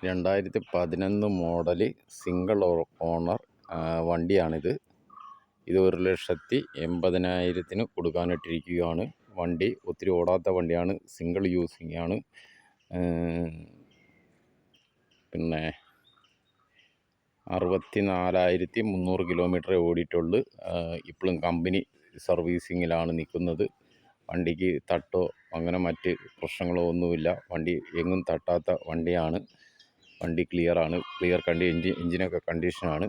2011 model single owner വണ്ടിയാണിത്. ഇത് 1,80,000 കൊടുക്കാനിട്ടിരിക്കുകയാണ്. വണ്ടി ഒത്തിരി ഓടാത്ത വണ്ടിയാണ്, സിംഗിൾ യൂസിങ് ആണ്. പിന്നെ 64,300 കിലോമീറ്റർ ഓടിയിട്ടുള്ളൂ. ഇപ്പോഴും കമ്പനി സർവീസിങ്ങിലാണ് നിൽക്കുന്നത്. വണ്ടിക്ക് തട്ടോ അങ്ങനെ മറ്റ് പ്രശ്നങ്ങളോ ഒന്നുമില്ല. വണ്ടി എങ്ങും തട്ടാത്ത വണ്ടിയാണ്. വണ്ടി ക്ലിയറാണ്, എൻജിനൊക്കെ കണ്ടീഷനാണ്.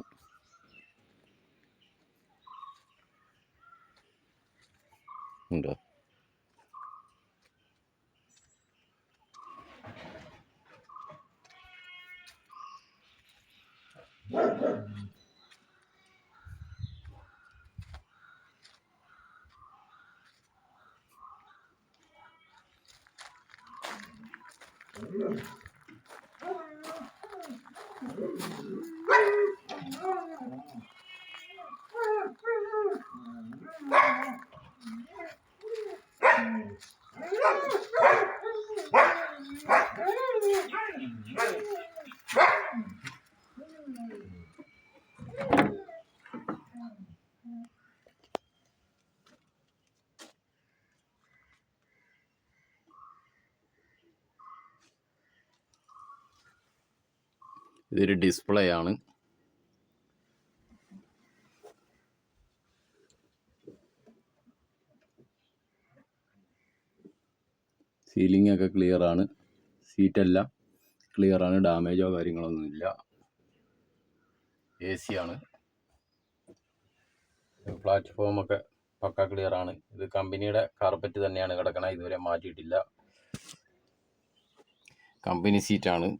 ഉണ്ടോ ഇതൊരു ഡിസ്പ്ലേ ആണ്. സീലിംഗ് ഒക്കെ ക്ലിയർ ആണ്. സീറ്റെല്ലാം ക്ലിയർ ആണ്, ഡാമേജോ കാര്യങ്ങളൊന്നുമില്ല. AC ആണ്. പ്ലാറ്റ്ഫോമൊക്കെ പക്ക ക്ലിയർ ആണ്. ഇത് കമ്പനിയുടെ കാർപ്പറ്റ് തന്നെയാണ് കിടക്കണത്, ഇതുവരെ മാറ്റിയിട്ടില്ല. കമ്പനി സീറ്റാണ്.